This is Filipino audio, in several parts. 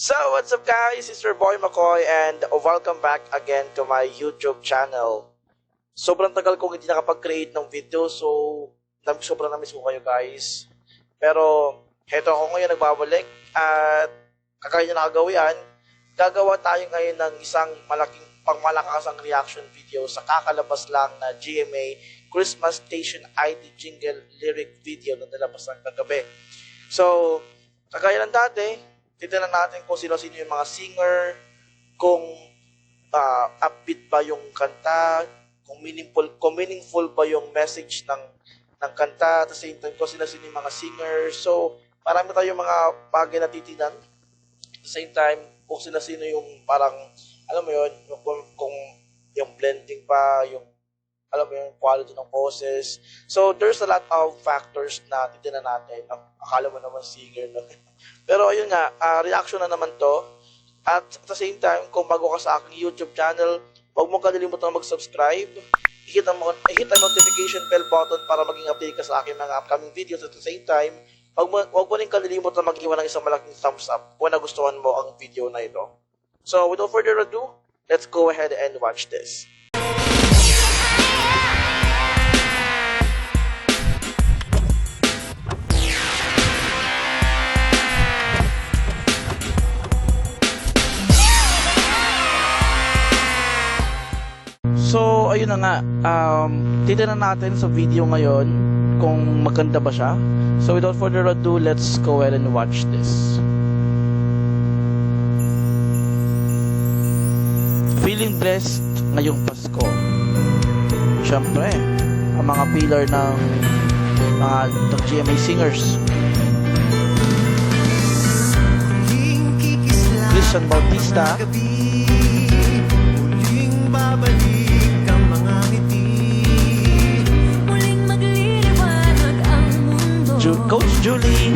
So, what's up guys? It's your boy McCoy and welcome back again to my YouTube channel. Sobrang tagal kong hindi nakapag-create ng video, so sobrang namiss ko kayo guys. Pero, heto ako ngayon nagbabalik at kakaya na nakagawian, gagawa tayo ngayon ng isang malaking pangmalakasang reaction video sa kakalabas lang na GMA Christmas Station ID Jingle Lyric video na nilabas ng kagabi. So, kagaya ng dati, titignan natin kung sino-sino yung mga singer, kung upbeat ba yung kanta, kung meaningful ba yung message ng kanta, at the same time kung sino-sino yung mga singers. So, marami tayong mga bagay na titignan. At the same time, kung sino-sino yung parang, alam mo yun, kung yung blending pa, yung alam mo yung quality ng boses. So, there's a lot of factors na titignan natin. Akala mo naman singer, no? Pero ayun nga, reaction na naman to. At the same time, kung bago ka sa aking YouTube channel, huwag mo kalilimutan mag-subscribe. I-hit ang notification bell button para maging update ka sa aking mga upcoming videos. At the same time, huwag mo rin kalilimutan mag-iwan ng isang malaking thumbs up kung nagustuhan mo ang video na ito. So, without further ado, let's go ahead and watch this. So, ayun na nga, titignan natin sa video ngayon kung maganda ba siya. So, without further ado, let's go ahead and watch this. Feeling blessed ngayong Pasko. Siyempre, ang mga pillar ng GMA singers. Christian Bautista, Coach Julie.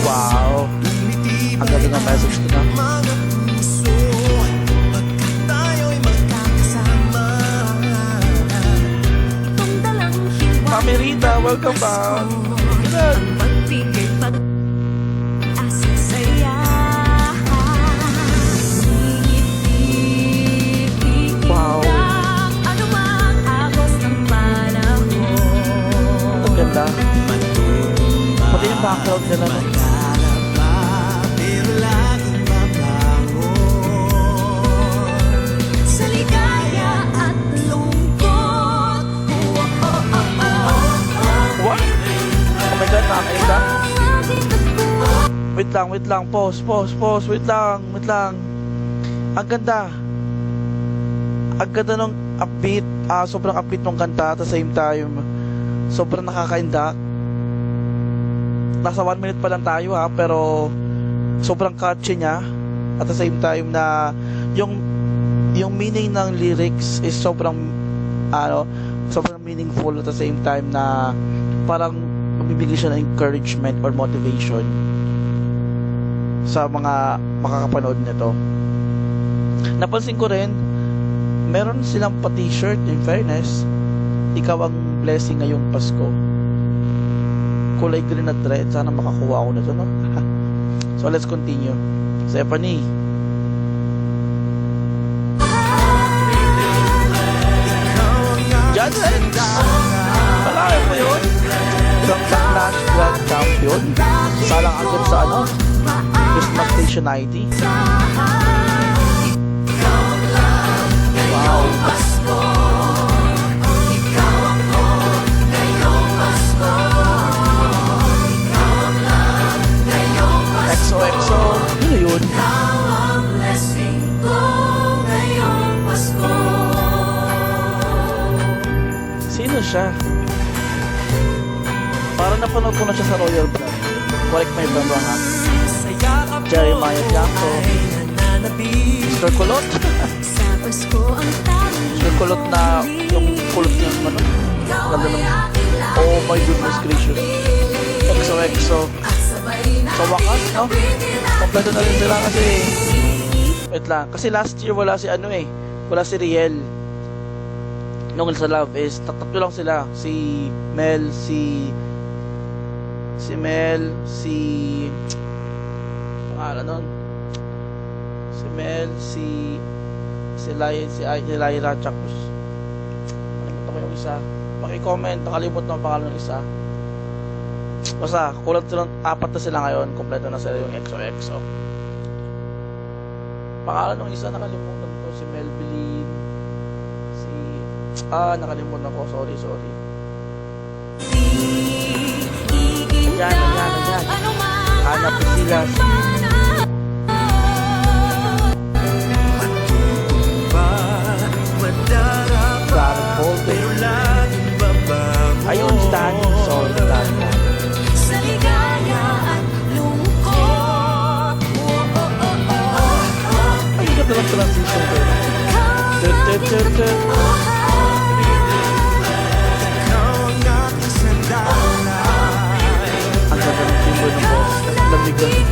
Wow, ang ganda ng message ko na. Mami Rita, welcome back. Pati yung background nila no? What? Oh my God, nakakita. Wait lang, pause, wait lang. Ang ganda nung upbeat, sobrang upbeat nung kanta, at the same time sobrang nakakaindak. Nasa 1 minute pa lang tayo pero sobrang catchy niya. At the same time na yung meaning ng lyrics is sobrang meaningful. At the same time na parang mabibigay siya ng encouragement or motivation sa mga makakapanood nito. Napansin ko rin, meron silang pa-t-shirt, in fairness. Ikaw ang blessing ngayong Pasko. Kulay green at red. Sana makakuha ako na ito, no? So, let's continue. Stephanie. John Rex. Malaki mo yun. Isang Clash Grand Champion. Salang agad sa Christmas Station ID. Wow. XOXO, ano yun? Sino siya? Parang napanood ko na siya sa Royal Blood. Correct my brand wrong ha. Jeremiah Blanco, Mr. Kulot. Mr. Kulot na yung kulot niya naman. Ganda naman. Oh my goodness gracious. XOXO. Sa wakas, no? Kompleto na rin sila kasi wait lang, kasi last year wala si Riel. Nung sa Love is tatlo lang sila, si Mel, si si Mel, si pangalan nun, si Mel, si Lyra, tapos nakalimutan ko yung isa. Paki-comment, nakalimutan ang pangalan ng isa. Basta, kulang silang, 4 na sila ngayon, kompleto na sila yung XOXO. Pangalan ng isa, nakalimutan ko, si Melvin, nakalimutan ko, sorry. Ayan. Hanap ko sila. Ayun, Danny. Sorry, Danny. Sa ligaya at lungkot. Ay, ganda lang transition ko. Ang ganda ng timbre ng boss. Ang lamig doon.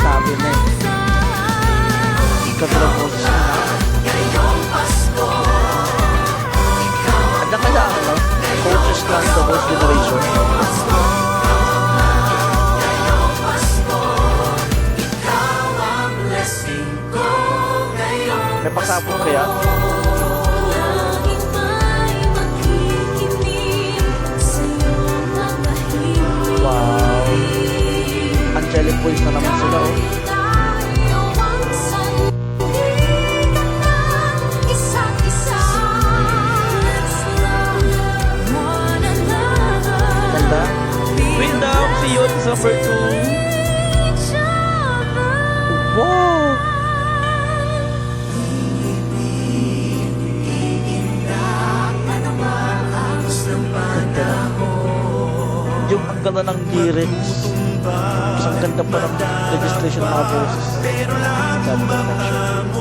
Sabi na eh. Ganda ng boss niya. Kaya ano, coaches lang sa both generation. May pagsapong kaya? Wow. Angelic voice na naman sila oh. See you on December 2. Wow! Yung ang ganda ng lyrics. Ang ganda pa ng registration ng mga boses. Ganda ng action.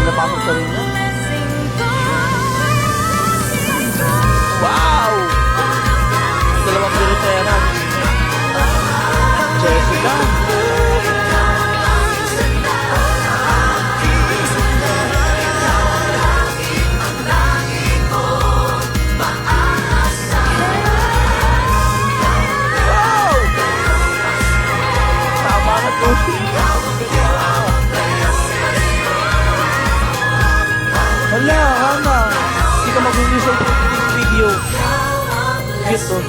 Pinapasok ka rin niya. Wow! Dalawang direktera. Jessica. Wow! Tama na to. Hala, Hana. Hindi ka mag-uusap po this video. Cute oh.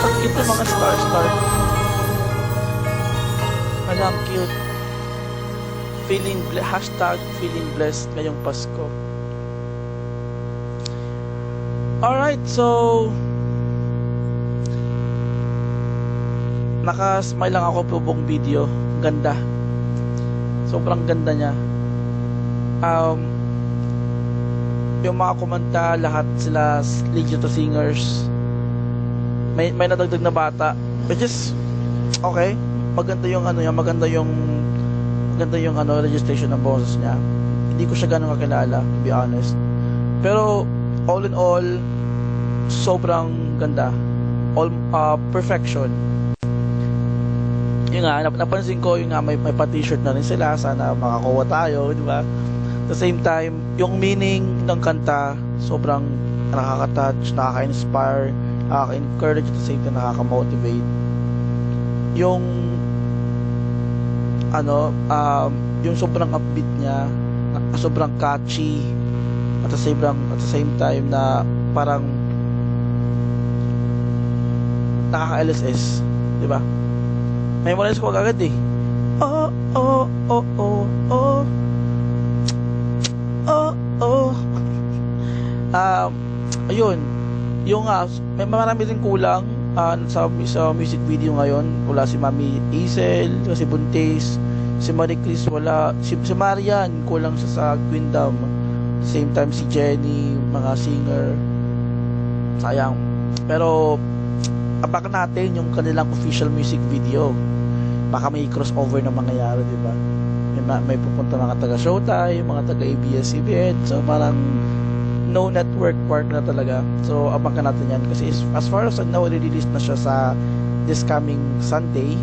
Ang cute ng mga star. Hala, ang cute. Hashtag feeling blessed ngayong Pasko. Alright, so naka-smile lang ako po buong video. Ganda. Sobrang ganda niya. Yung mga kumanta, lahat sila legit to singers. May nadagdag na bata, which is okay. Maganda yung registration ng boses niya. Hindi ko siya ganun kakilala, to be honest. Pero all in all, sobrang ganda. Perfection. Yung nga, napansin ko yung nga may pa-t-shirt na rin sila. Sana makakuha tayo, di ba? At the same time, yung meaning ng kanta sobrang nakaka-touch, nakaka-inspire, nakaka-encourage, at the same time nakaka-motivate. Yung yung sobrang upbeat niya, sobrang catchy, at the same time na parang nakaka-LSS, di ba? Memorize ko agad eh. Oh, oh, oh, oh, oh. Ayun, yung may marami rin kulang sa music video ngayon. Wala si Mami Isel, si Buntis, Si Marie Chris wala, si Marian kulang siya sa Queendom. Same time si Jenny, mga singer. Sayang. Pero abangan natin yung kanilang official music video. Baka may crossover na mangyayari, di ba? May pupunta mga taga Showtime, mga taga ABS-CBN. So parang no network part na talaga. So abangan natin yan kasi as far as I know, release na siya sa this coming Sunday.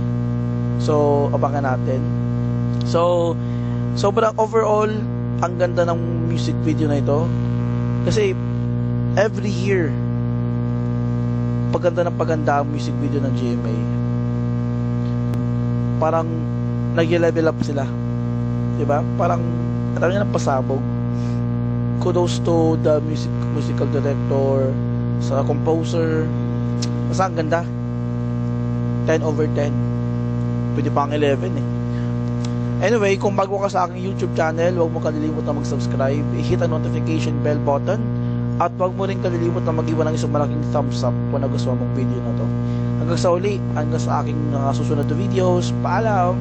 So abangan natin. So sobrang overall ang ganda ng music video na ito kasi every year paganda ng paganda ang music video ng GMA. Parang nag-level up sila, diba? Parang marami na pasabog. Kudos to the musical director, sa composer. Basta ang ganda. 10 over 10. Pwede pang 11 eh. Anyway, kung bago ka sa aking YouTube channel, huwag mo kalilimutan na mag-subscribe, i-hit ang notification bell button, at huwag mo rin kalilimutan na mag-iwan ng isang malaking thumbs up kung nagustuhan mong video na to. Hanggang sa uli, hanggang sa aking susunod na videos. Paalam!